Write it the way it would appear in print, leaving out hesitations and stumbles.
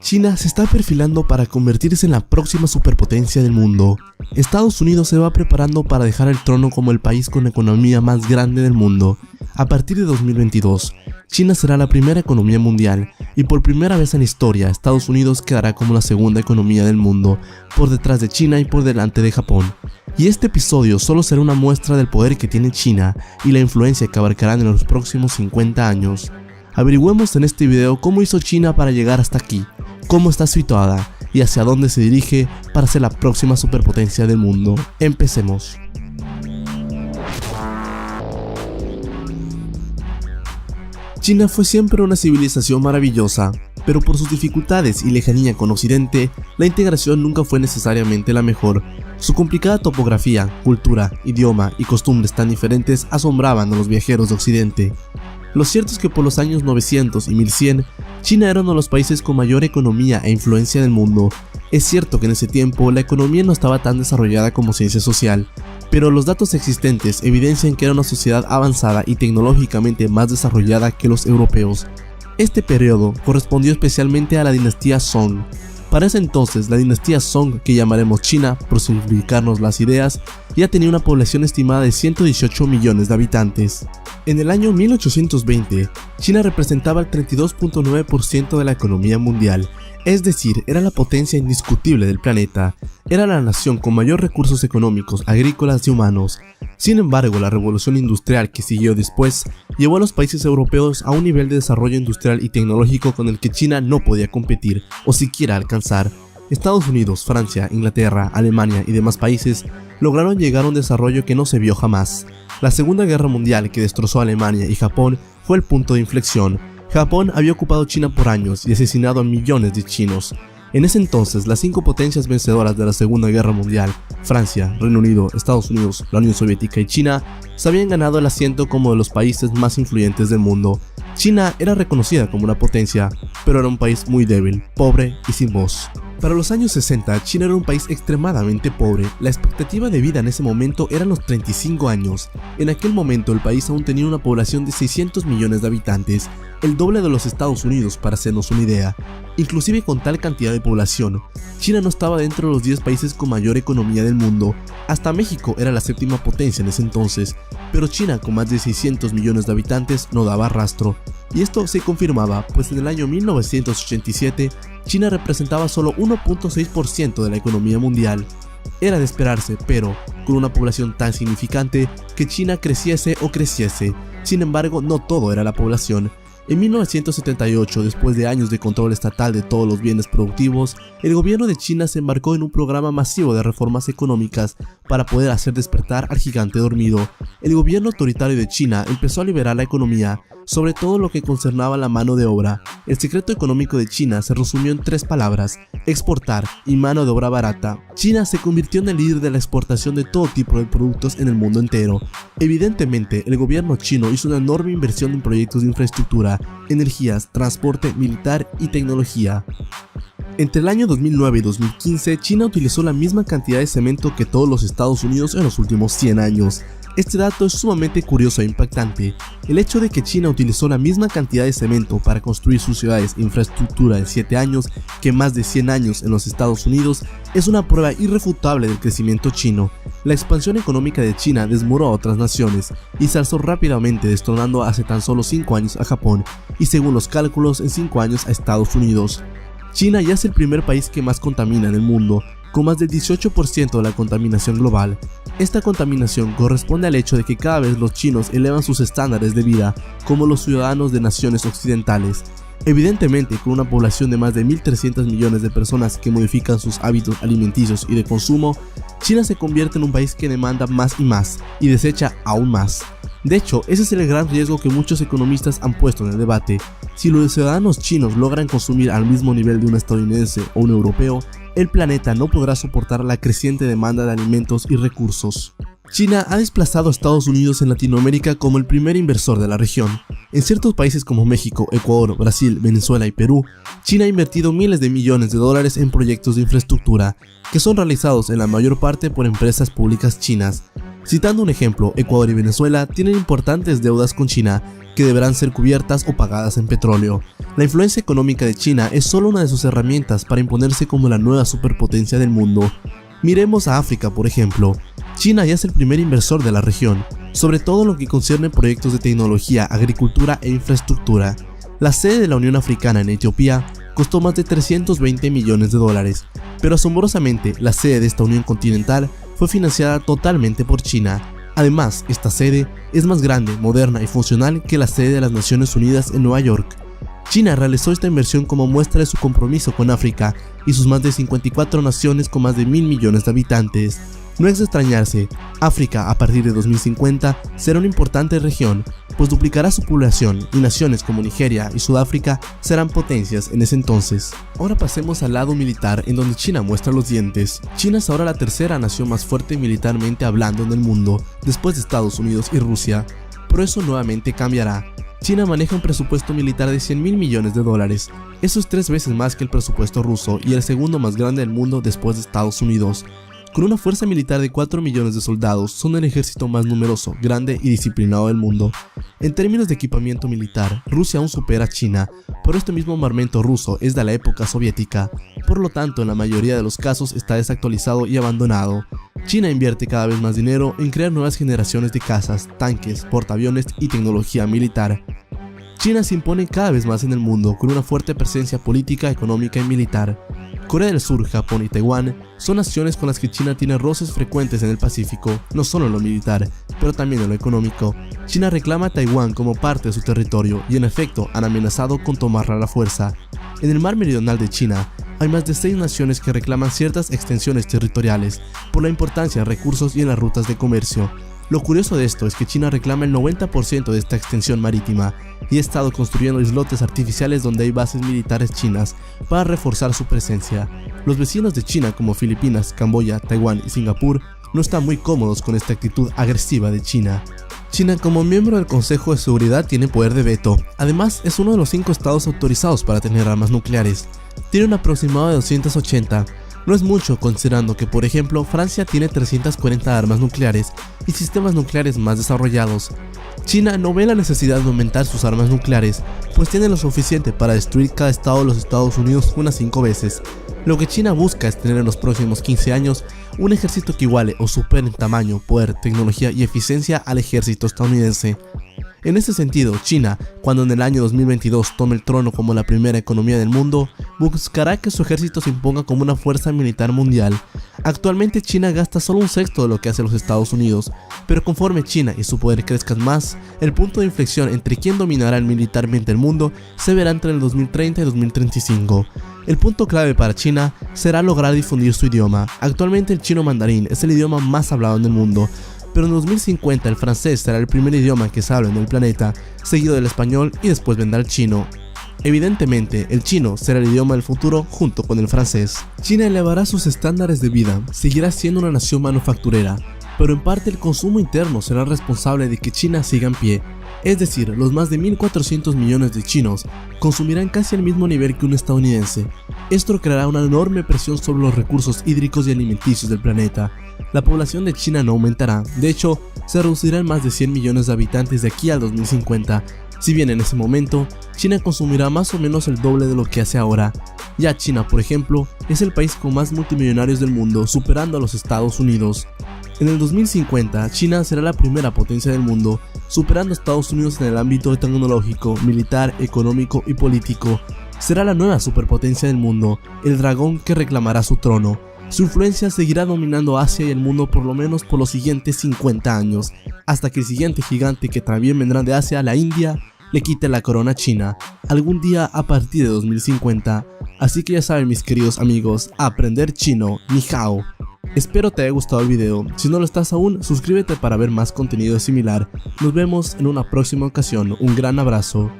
China se está perfilando para convertirse en la próxima superpotencia del mundo. Estados Unidos se va preparando para dejar el trono como el país con la economía más grande del mundo. A partir de 2022, China será la primera economía mundial y por primera vez en la historia, Estados Unidos quedará como la segunda economía del mundo, por detrás de China y por delante de Japón. Y este episodio solo será una muestra del poder que tiene China y la influencia que abarcarán en los próximos 50 años. Averigüemos en este video cómo hizo China para llegar hasta aquí, cómo está situada y hacia dónde se dirige para ser la próxima superpotencia del mundo. Empecemos. China fue siempre una civilización maravillosa, pero por sus dificultades y lejanía con Occidente, la integración nunca fue necesariamente la mejor. Su complicada topografía, cultura, idioma y costumbres tan diferentes asombraban a los viajeros de Occidente. Lo cierto es que por los años 900 y 1100, China era uno de los países con mayor economía e influencia del mundo. Es cierto que en ese tiempo la economía no estaba tan desarrollada como ciencia social, pero los datos existentes evidencian que era una sociedad avanzada y tecnológicamente más desarrollada que los europeos. Este periodo correspondió especialmente a la dinastía Song. Para ese entonces, la dinastía Song, que llamaremos China por simplificarnos las ideas, ya tenía una población estimada de 118 millones de habitantes. En el año 1820, China representaba el 32.9% de la economía mundial, es decir, era la potencia indiscutible del planeta. Era la nación con mayor recursos económicos, agrícolas y humanos. Sin embargo, la revolución industrial que siguió después llevó a los países europeos a un nivel de desarrollo industrial y tecnológico con el que China no podía competir o siquiera alcanzar. Estados Unidos, Francia, Inglaterra, Alemania y demás países lograron llegar a un desarrollo que no se vio jamás. La Segunda Guerra Mundial, que destrozó a Alemania y Japón, fue el punto de inflexión. Japón había ocupado China por años y asesinado a millones de chinos. En ese entonces, las 5 potencias vencedoras de la Segunda Guerra Mundial, Francia, Reino Unido, Estados Unidos, la Unión Soviética y China, se habían ganado el asiento como de los países más influyentes del mundo. China era reconocida como una potencia, pero era un país muy débil, pobre y sin voz. Para los años 60, China era un país extremadamente pobre. La expectativa de vida en ese momento eran los 35 años. En aquel momento el país aún tenía una población de 600 millones de habitantes, el doble de los Estados Unidos para hacernos una idea. Inclusive con tal cantidad de población, China no estaba dentro de los 10 países con mayor economía del mundo. Hasta México era la séptima potencia en ese entonces, pero China con más de 600 millones de habitantes no daba rastro. Y esto se confirmaba, pues en el año 1987, China representaba solo 1.6% de la economía mundial. Era de esperarse, pero con una población tan significante, que China creciese o creciese. Sin embargo, no todo era la población. En 1978, después de años de control estatal de todos los bienes productivos, el gobierno de China se embarcó en un programa masivo de reformas económicas para poder hacer despertar al gigante dormido. El gobierno autoritario de China empezó a liberar la economía, sobre todo lo que concernaba la mano de obra. El secreto económico de China se resumió en 3 palabras: exportar y mano de obra barata. China se convirtió en el líder de la exportación de todo tipo de productos en el mundo entero. Evidentemente, el gobierno chino hizo una enorme inversión en proyectos de infraestructura, energías, transporte, militar y tecnología. Entre el año 2009 y 2015, China utilizó la misma cantidad de cemento que todos los Estados Unidos en los últimos 100 años. Este dato es sumamente curioso e impactante. El hecho de que China utilizó la misma cantidad de cemento para construir sus ciudades e infraestructura en 7 años que más de 100 años en los Estados Unidos es una prueba irrefutable del crecimiento chino. La expansión económica de China desmoró a otras naciones y se alzó rápidamente, destronando hace tan solo 5 años a Japón y, según los cálculos, en 5 años a Estados Unidos. China ya es el primer país que más contamina en el mundo, con más del 18% de la contaminación global. Esta contaminación corresponde al hecho de que cada vez los chinos elevan sus estándares de vida como los ciudadanos de naciones occidentales. Evidentemente, con una población de más de 1.300 millones de personas que modifican sus hábitos alimenticios y de consumo, China se convierte en un país que demanda más y desecha aún más. De hecho, ese es el gran riesgo que muchos economistas han puesto en el debate. Si los ciudadanos chinos logran consumir al mismo nivel de un estadounidense o un europeo, el planeta no podrá soportar la creciente demanda de alimentos y recursos. China ha desplazado a Estados Unidos en Latinoamérica como el primer inversor de la región. En ciertos países como México, Ecuador, Brasil, Venezuela y Perú, China ha invertido miles de millones de dólares en proyectos de infraestructura, que son realizados en la mayor parte por empresas públicas chinas. Citando un ejemplo, Ecuador y Venezuela tienen importantes deudas con China, que deberán ser cubiertas o pagadas en petróleo. La influencia económica de China es solo una de sus herramientas para imponerse como la nueva superpotencia del mundo. Miremos a África, por ejemplo. China ya es el primer inversor de la región, sobre todo en lo que concierne proyectos de tecnología, agricultura e infraestructura. La sede de la Unión Africana en Etiopía costó más de 320 millones de dólares, pero asombrosamente la sede de esta Unión Continental fue financiada totalmente por China. Además, esta sede es más grande, moderna y funcional que la sede de las Naciones Unidas en Nueva York. China realizó esta inversión como muestra de su compromiso con África y sus más de 54 naciones con más de 1.000 millones de habitantes. No es de extrañarse, África a partir de 2050 será una importante región, pues duplicará su población y naciones como Nigeria y Sudáfrica serán potencias en ese entonces. Ahora pasemos al lado militar, en donde China muestra los dientes. China es ahora la tercera nación más fuerte militarmente hablando en el mundo, después de Estados Unidos y Rusia, pero eso nuevamente cambiará. China maneja un presupuesto militar de 100.000 millones de dólares, eso es 3 veces más que el presupuesto ruso y el segundo más grande del mundo después de Estados Unidos. Con una fuerza militar de 4 millones de soldados, son el ejército más numeroso, grande y disciplinado del mundo. En términos de equipamiento militar, Rusia aún supera a China, pero este mismo armamento ruso es de la época soviética, por lo tanto en la mayoría de los casos está desactualizado y abandonado. China invierte cada vez más dinero en crear nuevas generaciones de cazas, tanques, portaaviones y tecnología militar. China se impone cada vez más en el mundo con una fuerte presencia política, económica y militar. Corea del Sur, Japón y Taiwán son naciones con las que China tiene roces frecuentes en el Pacífico, no solo en lo militar, pero también en lo económico. China reclama a Taiwán como parte de su territorio y en efecto han amenazado con tomarla a la fuerza. En el mar meridional de China hay más de 6 naciones que reclaman ciertas extensiones territoriales por la importancia de recursos y en las rutas de comercio. Lo curioso de esto es que China reclama el 90% de esta extensión marítima y ha estado construyendo islotes artificiales donde hay bases militares chinas para reforzar su presencia. Los vecinos de China como Filipinas, Camboya, Taiwán y Singapur no están muy cómodos con esta actitud agresiva de China. China como miembro del Consejo de Seguridad tiene poder de veto, además es uno de los 5 estados autorizados para tener armas nucleares. Tiene un aproximado de 280. No es mucho considerando que, por ejemplo, Francia tiene 340 armas nucleares y sistemas nucleares más desarrollados. China no ve la necesidad de aumentar sus armas nucleares, pues tiene lo suficiente para destruir cada estado de los Estados Unidos unas 5 veces. Lo que China busca es tener en los próximos 15 años un ejército que iguale o supere en tamaño, poder, tecnología y eficiencia al ejército estadounidense. En este sentido, China, cuando en el año 2022 tome el trono como la primera economía del mundo, buscará que su ejército se imponga como una fuerza militar mundial. Actualmente China gasta solo un sexto de lo que hace los Estados Unidos, pero conforme China y su poder crezcan más, el punto de inflexión entre quién dominará militarmente el mundo se verá entre el 2030 y 2035. El punto clave para China será lograr difundir su idioma. Actualmente el chino mandarín es el idioma más hablado en el mundo, pero en 2050 el francés será el primer idioma que se habla en el planeta, seguido del español y después vendrá el chino. Evidentemente, el chino será el idioma del futuro junto con el francés. China elevará sus estándares de vida, seguirá siendo una nación manufacturera, pero en parte el consumo interno será responsable de que China siga en pie. Es decir, los más de 1.400 millones de chinos consumirán casi al mismo nivel que un estadounidense. Esto creará una enorme presión sobre los recursos hídricos y alimenticios del planeta. La población de China no aumentará, de hecho, se reducirá en más de 100 millones de habitantes de aquí al 2050. Si bien en ese momento, China consumirá más o menos el doble de lo que hace ahora. Ya China, por ejemplo, es el país con más multimillonarios del mundo, superando a los Estados Unidos. En el 2050, China será la primera potencia del mundo, superando a Estados Unidos en el ámbito tecnológico, militar, económico y político. Será la nueva superpotencia del mundo, el dragón que reclamará su trono. Su influencia seguirá dominando Asia y el mundo por lo menos por los siguientes 50 años, hasta que el siguiente gigante que también vendrá de Asia, la India, le quite la corona a China, algún día a partir de 2050. Así que ya saben, mis queridos amigos, aprender chino, ni hao. Espero te haya gustado el video, si no lo estás aún, suscríbete para ver más contenido similar. Nos vemos en una próxima ocasión, un gran abrazo.